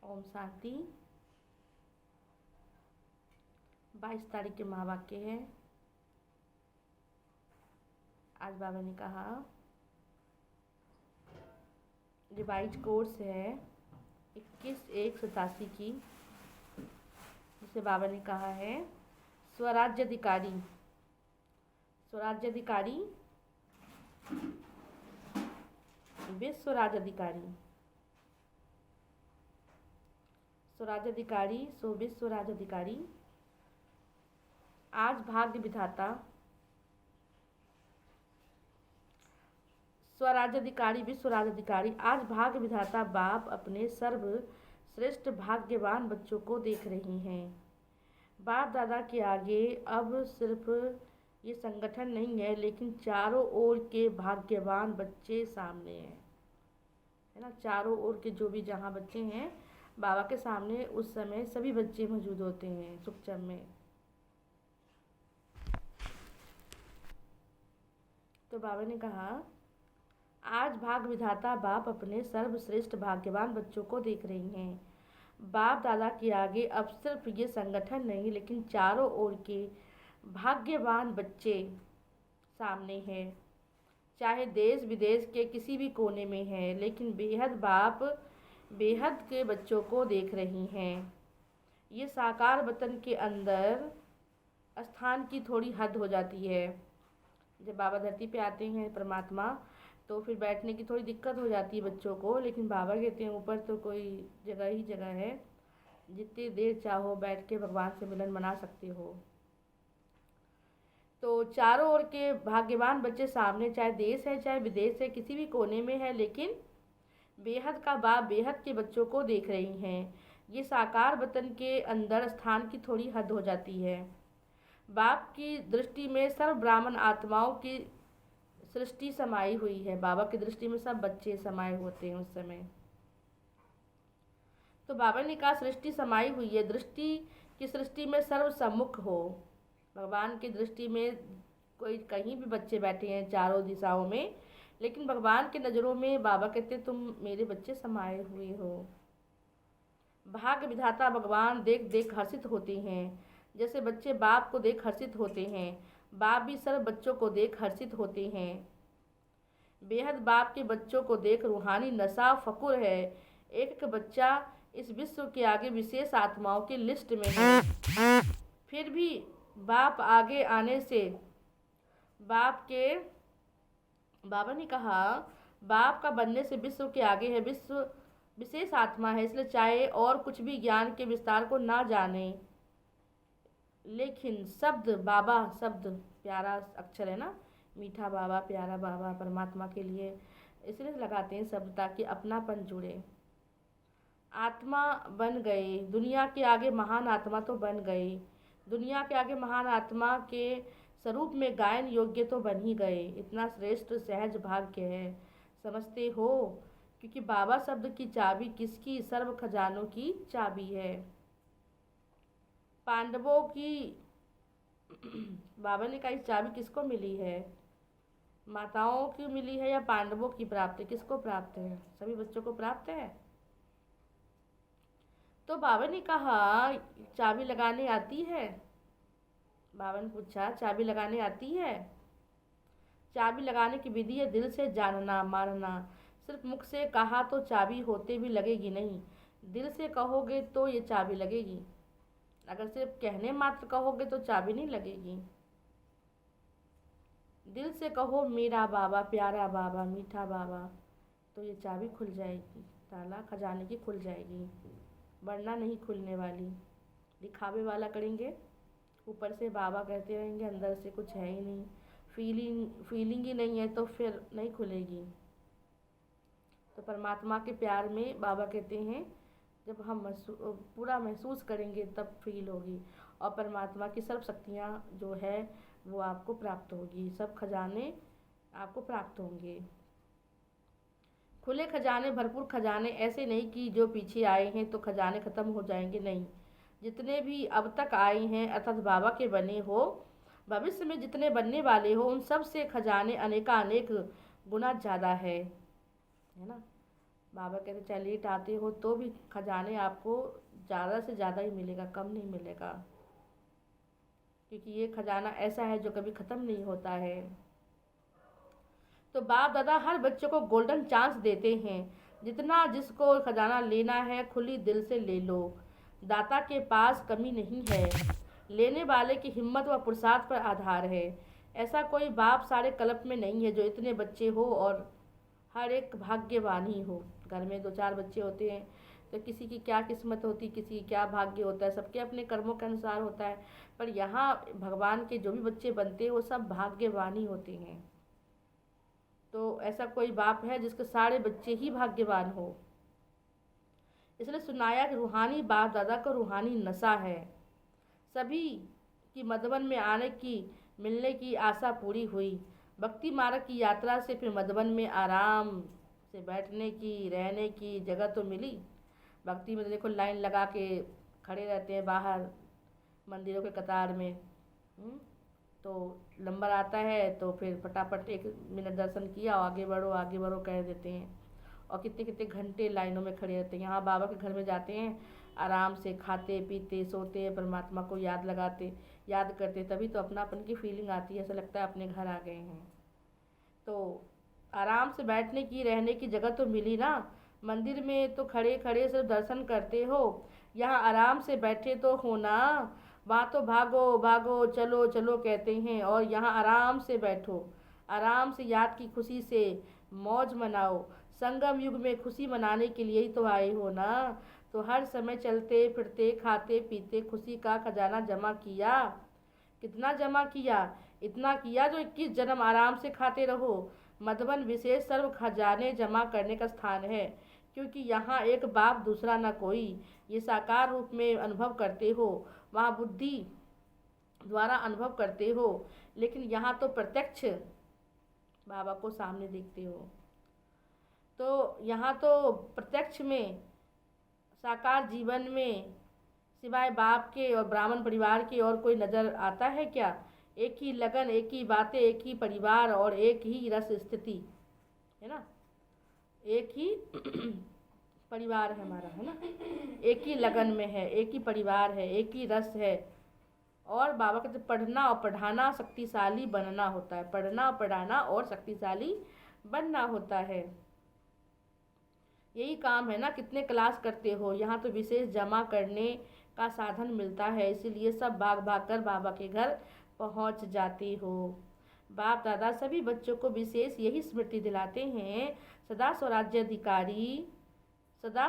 ओम शांति। 22 तारीख के महावाक्य है। आज बाबा ने कहा रिवाइज कोर्स है 21/1/87 की, जिसे बाबा ने कहा है स्वराज्याधिकारी। स्वराज्याधिकारी विश्व राज्याधिकारी, स्वराज्याधिकारी सो विश्व राज्याधिकारी। आज भाग्य विधाता स्वराज्याधिकारी विश्व राज्याधिकारी। आज भाग्य विधाता बाप अपने सर्वश्रेष्ठ भाग्यवान बच्चों को देख रही हैं। बाप दादा के आगे अब सिर्फ ये संगठन नहीं है, लेकिन चारों ओर के भाग्यवान बच्चे सामने हैं, है ना। चारों ओर के जो भी जहाँ बच्चे हैं बाबा के सामने उस समय सभी बच्चे मौजूद होते हैं सुखचम में। तो बाबा ने कहा आज भाग्य विधाता बाप अपने सर्वश्रेष्ठ भाग्यवान बच्चों को देख रही हैं। बाप दादा के आगे अब सिर्फ ये संगठन नहीं, लेकिन चारों ओर के भाग्यवान बच्चे सामने हैं। चाहे देश विदेश के किसी भी कोने में है, लेकिन बेहद बाप बेहद के बच्चों को देख रही हैं। ये साकार वतन के अंदर स्थान की थोड़ी हद हो जाती है। जब बाबा धरती पे आते हैं परमात्मा, तो फिर बैठने की थोड़ी दिक्कत हो जाती है बच्चों को, लेकिन बाबा कहते हैं ऊपर तो कोई जगह ही जगह है, जितनी देर चाहो बैठ के भगवान से मिलन मना सकते हो। तो चारों ओर के भाग्यवान बच्चे सामने, चाहे देश है चाहे विदेश है, किसी भी कोने में है, लेकिन बेहद का बाप बेहद के बच्चों को देख रही हैं। ये साकार वतन के अंदर स्थान की थोड़ी हद हो जाती है। बाप की दृष्टि में सर्व ब्राह्मण आत्माओं की सृष्टि समाई हुई है। बाबा की दृष्टि में सब बच्चे समाये होते हैं उस समय। तो बाबा ने कहा सृष्टि समाई हुई है, दृष्टि की सृष्टि में सर्व सम्मुख हो। भगवान की दृष्टि में कोई कहीं भी बच्चे बैठे हैं चारों दिशाओं में, लेकिन भगवान के नज़रों में बाबा कहते तुम मेरे बच्चे समाये हुए हो। भाग्य विधाता भगवान देख देख हर्षित होते हैं, जैसे बच्चे बाप को देख हर्षित होते हैं। बाप भी सर्व बच्चों को देख हर्षित होते हैं। बेहद बाप के बच्चों को देख रूहानी नशा फकुर है। एक बच्चा इस विश्व के आगे विशेष आत्माओं की लिस्ट में है। फिर भी बाप आगे आने से बाबा ने कहा बाप का बनने से विश्व के आगे है। विश्व विशेष आत्मा है, इसलिए चाहे और कुछ भी ज्ञान के विस्तार को ना जाने, लेकिन शब्द बाबा, शब्द प्यारा अक्षर है ना, मीठा बाबा प्यारा बाबा परमात्मा के लिए इसलिए लगाते हैं शब्द, ताकि अपनापन जुड़े। आत्मा बन गए, दुनिया के आगे महान आत्मा तो बन गए। दुनिया के आगे महान आत्मा के स्वरूप में गायन योग्य तो बन ही गए। इतना श्रेष्ठ सहज भाग्य है, समझते हो। क्योंकि बाबा शब्द की चाबी किसकी? सर्व खजानों की चाबी है। पांडवों की बाबा ने कहा इस चाबी किसको मिली है? माताओं की मिली है या पांडवों की प्राप्त है? किसको प्राप्त है? सभी बच्चों को प्राप्त है। तो बाबा ने कहा चाबी लगाने आती है? बाबा ने पूछा चाबी लगाने आती है? चाबी लगाने की विधि है दिल से जानना मानना। सिर्फ मुख से कहा तो चाबी होते भी लगेगी नहीं, दिल से कहोगे तो ये चाबी लगेगी। अगर सिर्फ कहने मात्र कहोगे तो चाबी नहीं लगेगी। दिल से कहो मेरा बाबा प्यारा बाबा मीठा बाबा, तो ये चाबी खुल जाएगी, ताला खजाने की खुल जाएगी, वरना नहीं खुलने वाली। दिखावे वाला करेंगे, ऊपर से बाबा कहते रहेंगे, अंदर से कुछ है ही नहीं, फीलिंग ही नहीं है, तो फिर नहीं खुलेगी। तो परमात्मा के प्यार में बाबा कहते हैं जब हम पूरा महसूस करेंगे तब फील होगी, और परमात्मा की सर्व शक्तियाँ जो है वो आपको प्राप्त होगी, सब खजाने आपको प्राप्त होंगे। खुले खजाने, भरपूर खजाने, ऐसे नहीं कि जो पीछे आए हैं तो खजाने ख़त्म हो जाएंगे, नहीं। जितने भी अब तक आए हैं अर्थात बाबा के बने हो, भविष्य में जितने बनने वाले हो, उन सब से खजाने अनेकानेक गुना ज़्यादा है ना। बाबा कहते चाहे लेट आते हो तो भी खजाने आपको ज़्यादा से ज़्यादा ही मिलेगा, कम नहीं मिलेगा, क्योंकि ये खजाना ऐसा है जो कभी ख़त्म नहीं होता है। तो बाप दादा हर बच्चे को गोल्डन चांस देते हैं, जितना जिसको खजाना लेना है खुली दिल से ले लो, दाता के पास कमी नहीं है, लेने वाले की हिम्मत व पुरुषार्थ पर आधार है। ऐसा कोई बाप सारे कल्प में नहीं है जो इतने बच्चे हो और हर एक भाग्यवान ही हो। घर में 2-4 बच्चे होते हैं तो किसी की क्या किस्मत होती, किसी की क्या भाग्य होता है, सबके अपने कर्मों के अनुसार होता है। पर यहाँ भगवान के जो भी बच्चे बनते हैं वो सब भाग्यवान ही होते हैं। तो ऐसा कोई बाप है जिसके सारे बच्चे ही भाग्यवान हो। इसलिए सुनाया कि रूहानी बाप दादा को रूहानी नशा है। सभी की मधुबन में आने की मिलने की आशा पूरी हुई। भक्ति मार्ग की यात्रा से फिर मधुबन में आराम से बैठने की रहने की जगह तो मिली। भक्ति में तो देखो लाइन लगा के खड़े रहते हैं बाहर मंदिरों के कतार में। तो नंबर आता है तो फिर फटाफट 1 मिनट दर्शन किया, आगे बढ़ो कह देते हैं। और कितने कितने घंटे लाइनों में खड़े रहते हैं। यहाँ बाबा के घर में जाते हैं, आराम से खाते पीते सोते परमात्मा को याद करते, तभी तो अपनापन की फीलिंग आती है, ऐसा लगता है अपने घर आ गए हैं। तो आराम से बैठने की रहने की जगह तो मिली ना। मंदिर में तो खड़े खड़े सिर्फ दर्शन करते हो, यहाँ आराम से बैठे तो हो ना। वहाँ तो भागो भागो चलो चलो कहते हैं, और यहाँ आराम से बैठो, आराम से याद की खुशी से मौज मनाओ। संगम युग में खुशी मनाने के लिए ही तो आए हो ना। तो हर समय चलते फिरते खाते पीते खुशी का खजाना जमा किया। कितना जमा किया? इतना किया जो 21 जन्म आराम से खाते रहो। मधुबन विशेष सर्व खजाने जमा करने का स्थान है, क्योंकि यहाँ एक बाप दूसरा न कोई। ये साकार रूप में अनुभव करते हो, वहाँ बुद्धि द्वारा अनुभव करते हो, लेकिन यहाँ तो प्रत्यक्ष बाबा को सामने देखते हो। तो यहाँ तो प्रत्यक्ष में साकार जीवन में सिवाय बाप के और ब्राह्मण परिवार के और कोई नज़र आता है क्या? एक ही लगन, एक ही बातें, एक ही परिवार और एक ही रस स्थिति है ना। एक ही परिवार है हमारा, है ना, एक ही लगन में है, एक ही परिवार है, एक ही रस है। और बाबा कहते पढ़ना और पढ़ाना शक्तिशाली बनना होता है, पढ़ना पढ़ाना और शक्तिशाली बनना होता है। यही काम है ना। कितने क्लास करते हो, यहाँ तो विशेष जमा करने का साधन मिलता है, इसीलिए सब भाग भाग कर बाबा के घर पहुँच जाते हो। बाप दादा सभी बच्चों को विशेष यही स्मृति दिलाते हैं, सदा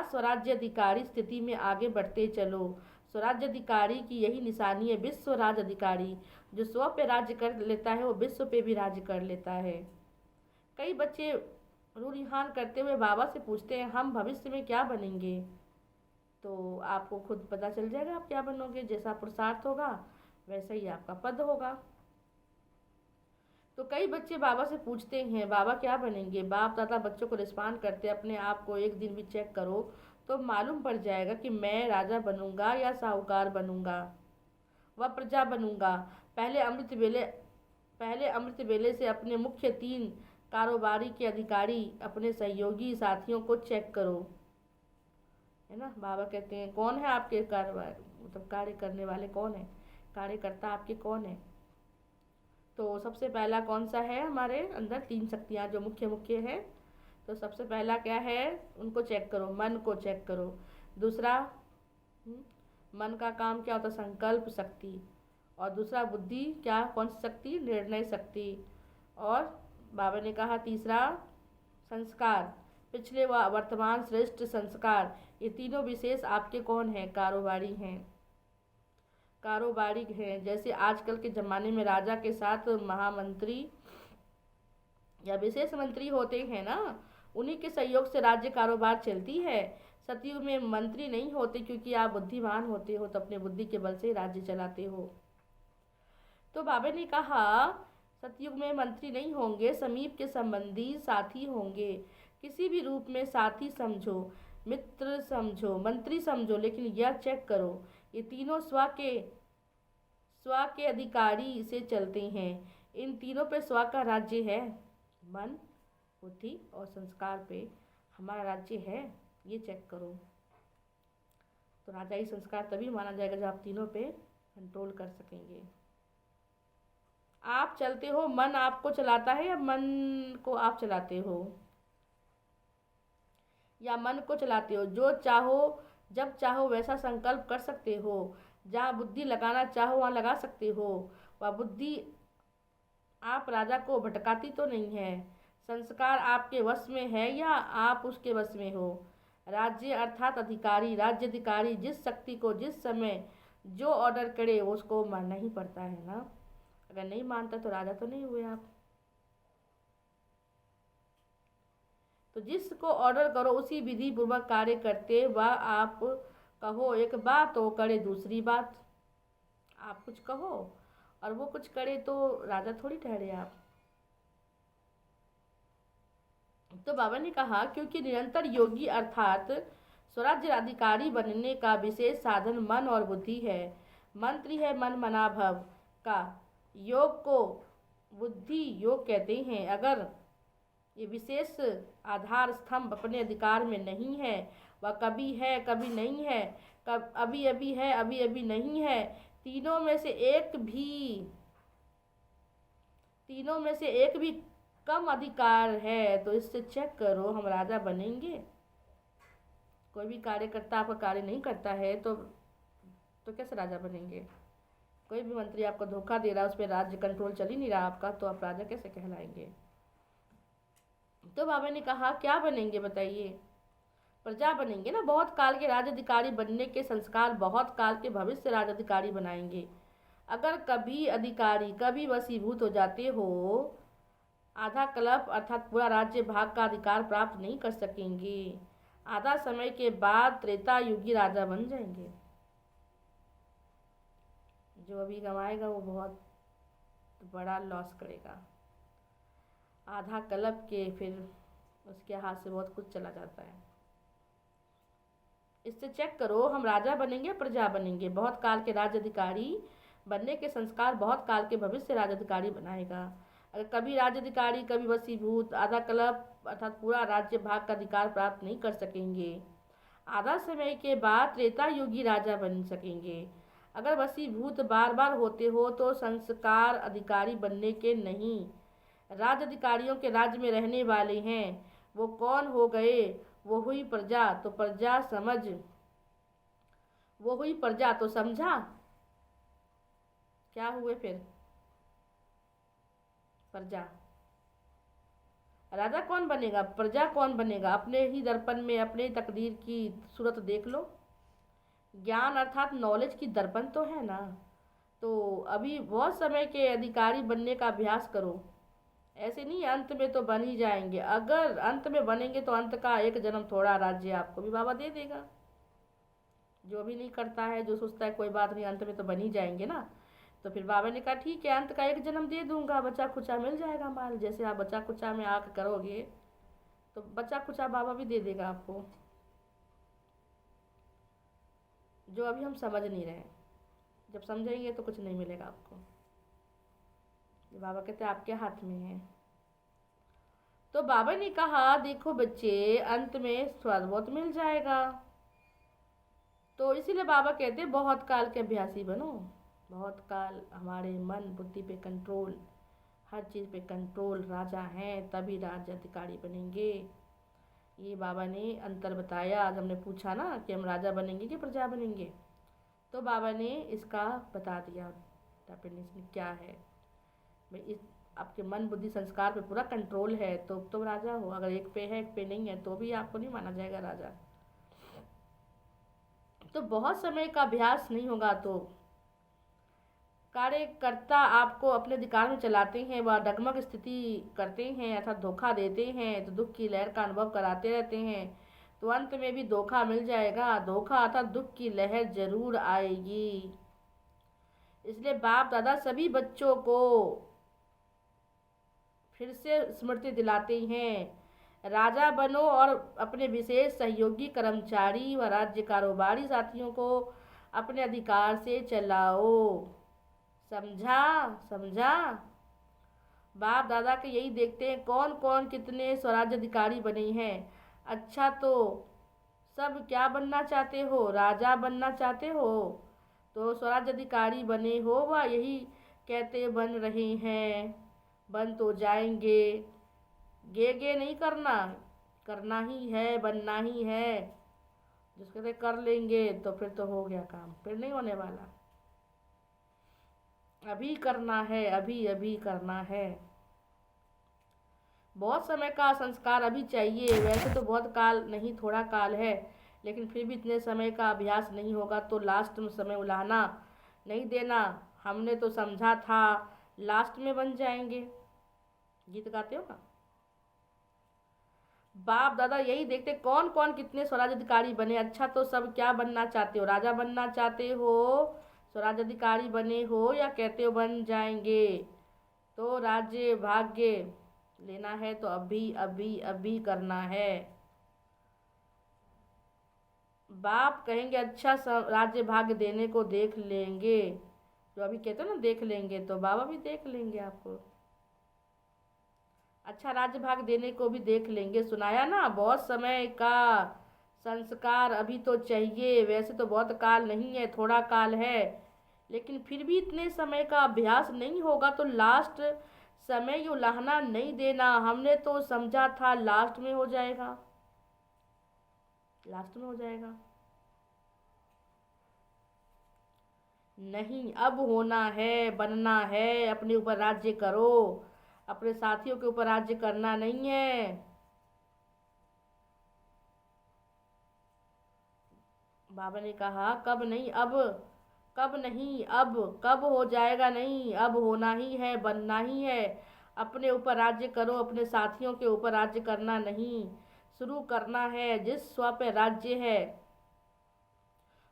स्वराज्याधिकारी स्थिति में आगे बढ़ते चलो। स्वराज्याधिकारी की यही निशानी है, विश्व राज अधिकारी। जो स्व पे राज्य कर लेता है वो विश्व पे भी राज्य कर लेता है। कई बच्चे रूढ़िहान करते हुए बाबा से पूछते हैं हम भविष्य में क्या बनेंगे। तो आपको खुद पता चल जाएगा आप क्या बनोगे। जैसा पुरुषार्थ होगा वैसा ही आपका पद होगा। तो कई बच्चे बाबा से पूछते हैं बाबा क्या बनेंगे। बाप दादा बच्चों को रिस्पॉन्ड करते अपने आप को एक दिन भी चेक करो तो मालूम पड़ जाएगा कि मैं राजा बनूंगा या साहूकार बनूंगा व प्रजा बनूंगा। पहले अमृत वेले से अपने मुख्य 3 कारोबारी के अधिकारी अपने सहयोगी साथियों को चेक करो, है ना। बाबा कहते हैं कौन है आपके कार्य करने वाले कौन है, कार्यकर्ता आपके कौन है। तो सबसे पहला कौन सा है, हमारे अंदर 3 शक्तियाँ जो मुख्य है। तो सबसे पहला क्या है, उनको चेक करो, मन को चेक करो। दूसरा मन का काम क्या होता है, संकल्प शक्ति। और दूसरा बुद्धि, क्या कौन सी शक्ति, निर्णय शक्ति। और बाबा ने कहा तीसरा संस्कार, पिछले व वर्तमान श्रेष्ठ संस्कार। ये तीनों विशेष आपके कौन हैं, कारोबारी हैं। जैसे आजकल के ज़माने में राजा के साथ महामंत्री या विशेष मंत्री होते हैं ना, उन्हीं के सहयोग से राज्य कारोबार चलती है। सतयुग में मंत्री नहीं होते, क्योंकि आप बुद्धिमान होते हो तो अपने बुद्धि के बल से राज्य चलाते हो। तो बाबा ने कहा सतयुग में मंत्री नहीं होंगे, समीप के संबंधी साथी होंगे। किसी भी रूप में साथी समझो, मित्र समझो, मंत्री समझो, लेकिन यह चेक करो ये तीनों स्व के अधिकारी से चलते हैं। इन तीनों पे स्व का राज्य है, मन, बुद्धि और संस्कार पे हमारा राज्य है, ये चेक करो। तो राजाई संस्कार तभी माना जाएगा जब आप तीनों पे कंट्रोल कर सकेंगे। आप चलते हो, मन आपको चलाता है, या मन को आप चलाते हो, या मन को चलाते हो? जो चाहो जब चाहो वैसा संकल्प कर सकते हो, जहाँ बुद्धि लगाना चाहो वहाँ लगा सकते हो। वह बुद्धि आप राजा को भटकाती तो नहीं है। संस्कार आपके वश में है या आप उसके वश में हो? राज्य अर्थात अधिकारी, राज्य अधिकारी जिस शक्ति को जिस समय जो ऑर्डर करे वो उसको मानना ही पड़ता है ना। अगर नहीं मानता तो राजा तो नहीं हुए आप। तो जिसको ऑर्डर करो उसी विधि पूर्वक कार्य करते वह आप कहो एक बात तो करे दूसरी बात। आप कुछ कहो और वो कुछ करे तो राजा थोड़ी ठहरे आप। तो बाबा ने कहा क्योंकि निरंतर योगी अर्थात स्वराज्य अधिकारी बनने का विशेष साधन मन और बुद्धि है। मंत्री है मन मना भव का। योग को बुद्धि योग कहते हैं। अगर ये विशेष आधार स्तंभ अपने अधिकार में नहीं है, वह कभी है कभी नहीं है, कब अभी अभी है अभी अभी नहीं है, तीनों में से एक भी कम अधिकार है, तो इससे चेक करो हम राजा बनेंगे? कोई भी कार्यकर्ता आपका कार्य नहीं करता है तो कैसे राजा बनेंगे? कोई भी मंत्री आपको धोखा दे रहा है, उस पर राज्य कंट्रोल चल ही नहीं रहा आपका, तो आप राजा कैसे कहलाएंगे? तो बाबा ने कहा क्या बनेंगे बताइए? प्रजा बनेंगे ना। बहुत काल के राजाधिकारी बनने के संस्कार बहुत काल के भविष्य राजाधिकारी बनाएंगे। अगर कभी अधिकारी कभी वशीभूत हो जाते हो, आधा कल्प अर्थात पूरा राज्य भाग का अधिकार प्राप्त नहीं कर सकेंगे। आधा समय के बाद त्रेता युगी राजा बन जाएंगे। जो अभी कमाएगा वो बहुत बड़ा लॉस करेगा। आधा कल्प के फिर उसके हाथ से बहुत कुछ चला जाता है। इससे चेक करो हम राजा बनेंगे प्रजा बनेंगे। बहुत काल के राज्याधिकारी बनने के संस्कार बहुत काल के भविष्य राज्याधिकारी बनाएगा। अगर कभी राज्याधिकारी कभी वशीभूत, आधा कल्प अर्थात पूरा राज्य भाग का अधिकार प्राप्त नहीं कर सकेंगे। आधा समय के बाद त्रेता युगी राजा बन सकेंगे। अगर वशीभूत बार बार होते हो तो संस्कार अधिकारी बनने के नहीं, राज्य अधिकारियों के राज्य में रहने वाले हैं। वो कौन हो गए? वो हुई प्रजा। तो प्रजा समझ, वो हुई प्रजा तो समझा। क्या हुए फिर? प्रजा। राजा कौन बनेगा? प्रजा कौन बनेगा? अपने ही दर्पण में अपने तकदीर की सूरत देख लो। ज्ञान अर्थात नॉलेज की दर्पण तो है ना। तो अभी बहुत समय के अधिकारी बनने का अभ्यास करो। ऐसे नहीं अंत में तो बन ही जाएंगे। अगर अंत में बनेंगे तो अंत का एक जन्म थोड़ा राज्य आपको भी बाबा दे देगा। जो भी नहीं करता है, जो सोचता है कोई बात नहीं अंत में तो बन ही जाएंगे ना, तो फिर बाबा ने कहा ठीक है अंत का एक जन्म दे दूंगा, बचा खुचा मिल जाएगा माल। जैसे आप बचा खुचा में आके करोगे तो बचा खुचा बाबा भी दे देगा आपको, जो अभी हम समझ नहीं रहे। जब समझेंगे तो कुछ नहीं मिलेगा आपको। बाबा कहते आपके हाथ में है। तो बाबा ने कहा देखो बच्चे अंत में स्वाद बहुत मिल जाएगा। तो इसीलिए बाबा कहते बहुत काल के अभ्यासी बनो। बहुत काल हमारे मन बुद्धि पे कंट्रोल, हर चीज़ पे कंट्रोल। राजा हैं तभी राज्य अधिकारी बनेंगे। ये बाबा ने अंतर बताया। आज हमने पूछा ना कि हम राजा बनेंगे कि प्रजा बनेंगे, तो बाबा ने इसका बता दिया डेफिनेशन क्या है। भाई इस आपके मन बुद्धि संस्कार पे पूरा कंट्रोल है तो तुम राजा हो। अगर एक पे है एक पे नहीं है तो भी आपको नहीं माना जाएगा राजा। तो बहुत समय का अभ्यास नहीं होगा तो कार्यकर्ता आपको अपने अधिकार में चलाते हैं, वह डगमग स्थिति करते हैं अर्थात धोखा देते हैं, तो दुख की लहर का अनुभव कराते रहते हैं। तो अंत में भी धोखा मिल जाएगा। धोखा अर्थात दुख की लहर जरूर आएगी। इसलिए बाप दादा सभी बच्चों को फिर से स्मृति दिलाते हैं राजा बनो और अपने विशेष सहयोगी कर्मचारी व राज्य कारोबारी साथियों को अपने अधिकार से चलाओ। समझा? समझा? बाप दादा के यही देखते हैं कौन कौन कितने स्वराज्य अधिकारी बने हैं। अच्छा तो सब क्या बनना चाहते हो, राजा बनना चाहते हो? तो स्वराज अधिकारी बने हो, वह यही कहते बन रहे हैं। बन तो जाएंगे, गे नहीं करना, करना ही है, बनना ही है। जिसके लिए कर लेंगे तो फिर तो हो गया काम, फिर नहीं होने वाला। अभी करना है, अभी अभी करना है। बहुत समय का संस्कार अभी चाहिए। वैसे तो बहुत काल नहीं, थोड़ा काल है, लेकिन फिर भी इतने समय का अभ्यास नहीं होगा तो लास्ट में समय उलाहना नहीं देना। हमने तो समझा था लास्ट में बन जाएंगे। गीत गाते हो ना? बाप दादा यही देखते कौन कौन कितने स्वराज अधिकारी बने। अच्छा तो सब क्या बनना चाहते हो, राजा बनना चाहते हो, स्वराज अधिकारी बने हो, या कहते हो बन जाएंगे? तो राज्य भाग्य लेना है तो अभी अभी अभी करना है। बाप कहेंगे अच्छा राज्य भाग्य देने को देख लेंगे। जो अभी कहते हो ना देख लेंगे, तो बाबा भी देख लेंगे आपको। अच्छा राज्य भाग देने को भी देख लेंगे, सुनाया ना? बहुत समय का संस्कार अभी तो चाहिए। वैसे तो बहुत काल नहीं है, थोड़ा काल है, लेकिन फिर भी इतने समय का अभ्यास नहीं होगा तो लास्ट समय यू उलाहना नहीं देना। हमने तो समझा था लास्ट में हो जाएगा, लास्ट में हो जाएगा। नहीं, अब होना है, बनना है। अपने ऊपर राज्य करो, अपने साथियों के ऊपर राज्य करना नहीं है। बाबा ने कहा कब नहीं अब, कब नहीं अब, कब हो जाएगा नहीं, अब होना ही है, बनना ही है। अपने ऊपर राज्य करो, अपने साथियों के ऊपर राज्य करना नहीं। शुरू करना है जिस स्व पे राज्य है,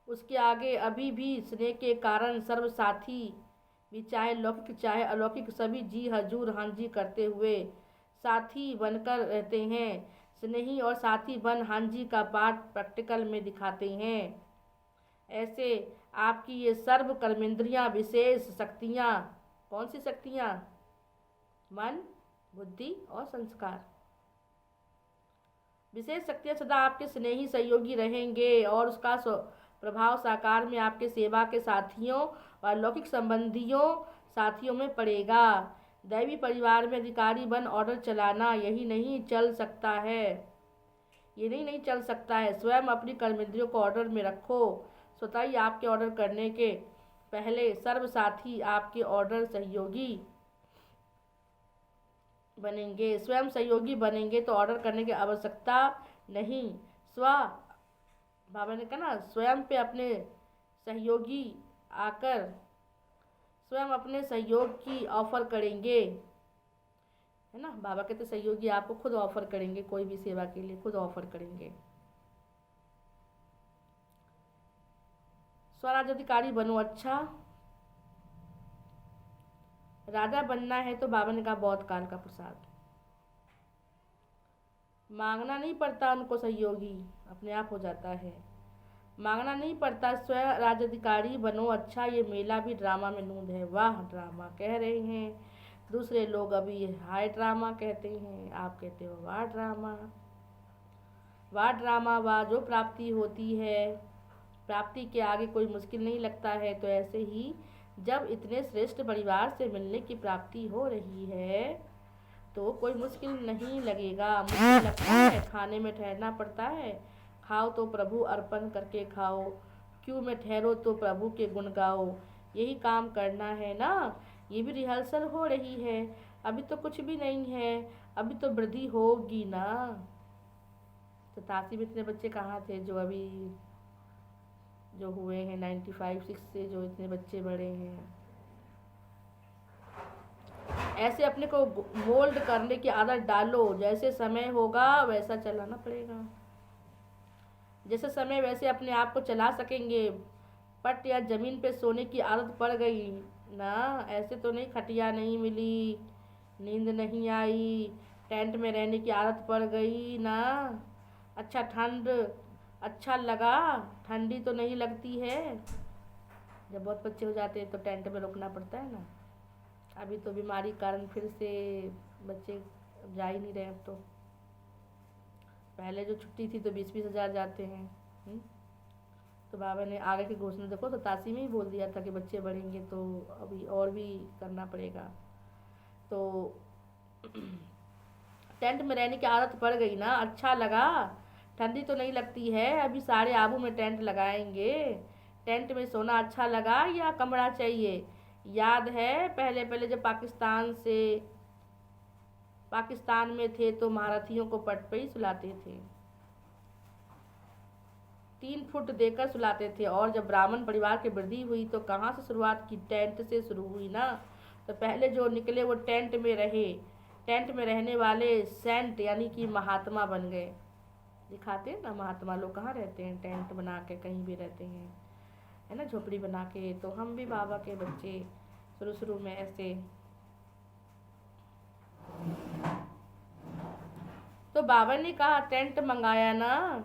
उसके आगे अभी भी स्नेह के कारण सर्व साथी भी, चाहे लौकिक चाहे अलौकिक, सभी जी हजूर हाँ जी करते हुए साथी बनकर रहते हैं। स्नेही और साथी बन हाँ जी का पाठ प्रैक्टिकल में दिखाते हैं। ऐसे आपकी ये सर्व कर्मेंद्रियां, विशेष शक्तियां, कौन सी शक्तियां? मन, बुद्धि और संस्कार। विशेष शक्तियां सदा आपके स्नेही सहयोगी रहेंगे और उसका प्रभाव साकार में आपके सेवा के साथियों और लौकिक संबंधियों साथियों में पड़ेगा। दैवी परिवार में अधिकारी बन ऑर्डर चलाना यही नहीं चल सकता है, ये नहीं चल सकता है। स्वयं अपनी कर्मेंद्रियों को ऑर्डर में रखो। स्वतः ही आपके ऑर्डर करने के पहले सर्व साथी आपके ऑर्डर सहयोगी बनेंगे। स्वयं सहयोगी बनेंगे तो ऑर्डर करने की आवश्यकता नहीं। स्व बाबा ने कहा ना, स्वयं पे अपने सहयोगी आकर स्वयं अपने सहयोग की ऑफर करेंगे, है ना? बाबा कहते सहयोगी आपको खुद ऑफर करेंगे, कोई भी सेवा के लिए खुद ऑफर करेंगे। स्वराज अधिकारी बनो। अच्छा राजा बनना है तो बाबा ने कहा बहुत काल का प्रसाद, मांगना नहीं पड़ता उनको, सहयोगी अपने आप हो जाता है, मांगना नहीं पड़ता। स्वयं राजाधिकारी बनो। अच्छा ये मेला भी ड्रामा में नूंद है। वाह ड्रामा कह रहे हैं, दूसरे लोग अभी हाय ड्रामा कहते हैं, आप कहते हो वाह ड्रामा। वाह ड्रामा, वाह जो प्राप्ति होती है, प्राप्ति के आगे कोई मुश्किल नहीं लगता है। तो ऐसे ही जब इतने श्रेष्ठ परिवार से मिलने की प्राप्ति हो रही है तो कोई मुश्किल नहीं लगेगा। मुश्किल लगता है, खाने में ठहरना पड़ता है। खाओ तो प्रभु अर्पण करके खाओ, क्यों में ठहरो तो प्रभु के गुण गाओ। यही काम करना है ना। ये भी रिहर्सल हो रही है, अभी तो कुछ भी नहीं है, अभी तो वृद्धि होगी ना। तो तासी में इतने बच्चे कहाँ थे जो अभी जो हुए हैं 95-6 से, जो इतने बच्चे बड़े हैं। ऐसे अपने को मोल्ड करने की आदत डालो। जैसे समय होगा वैसा चलाना पड़ेगा, जैसे समय वैसे अपने आप को चला सकेंगे। पट या जमीन पे सोने की आदत पड़ गई ना, ऐसे तो नहीं, खटिया नहीं मिली, नींद नहीं आई, टेंट में रहने की आदत पड़ गई ना। अच्छा ठंड अच्छा लगा, ठंडी तो नहीं लगती है। जब बहुत बच्चे हो जाते हैं तो टेंट में रुकना पड़ता है ना। अभी तो बीमारी कारण फिर से बच्चे जा ही नहीं रहे अब तो। पहले जो छुट्टी थी तो 20-20 हज़ार जाते हैं। तो बाबा ने आगे की घोषणा देखो, तो तासी में ही बोल दिया था कि बच्चे बढ़ेंगे तो अभी और भी करना पड़ेगा। तो टेंट में रहने की आदत पड़ गई ना, अच्छा लगा, ठंडी तो नहीं लगती है। अभी सारे आबू में टेंट लगाएंगे। टेंट में सोना अच्छा लगा या कमरा चाहिए? याद है पहले पहले जब पाकिस्तान में थे तो महारथियों को पट पे ही सुलाते थे, 3 फुट देकर सुलाते थे। और जब ब्राह्मण परिवार की वृद्धि हुई तो कहाँ से शुरुआत की? टेंट से शुरू हुई ना। तो पहले जो निकले वो टेंट में रहे, टेंट में रहने वाले सेंट यानी कि महात्मा बन गए। दिखाते हैं ना, महात्मा लोग कहाँ रहते हैं? टेंट बना के कहीं भी रहते हैं, है ना, झोपड़ी बना के। तो हम भी बाबा के बच्चे शुरू शुरू में ऐसे। तो बाबा ने कहा टेंट मंगाया ना,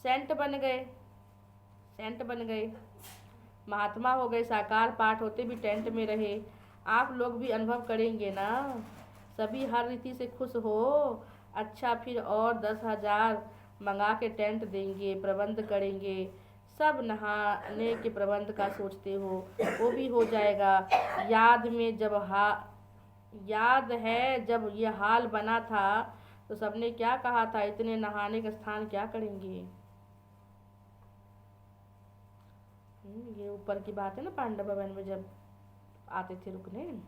सेंट बन गए, सेंट बन गए, महात्मा हो गए, साकार पाठ होते भी टेंट में रहे। आप लोग भी अनुभव करेंगे ना, सभी हर रीति से खुश हो। अच्छा, फिर और 10,000 मंगा के टेंट देंगे, प्रबंध करेंगे। सब नहाने के प्रबंध का सोचते हो, वो भी हो जाएगा। याद है जब ये हाल बना था तो सबने क्या कहा था? इतने नहाने का स्थान क्या करेंगे? ये ऊपर की बात है ना, पांडव भवन में जब आते थे रुकने,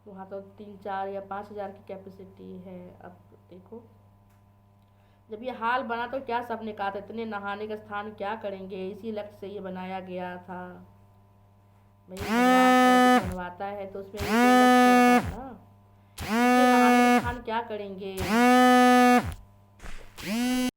वहाँ तो 3-4 या 5,000 की कैपेसिटी है। अब देखो, जब ये हाल बना तो क्या सबने कहा था? इतने नहाने का स्थान क्या करेंगे? इसी लक्ष्य से ये बनाया गया था। भाई भगवान बनवाता है तो उसमें ना, इतने नहाने का स्थान क्या करेंगे?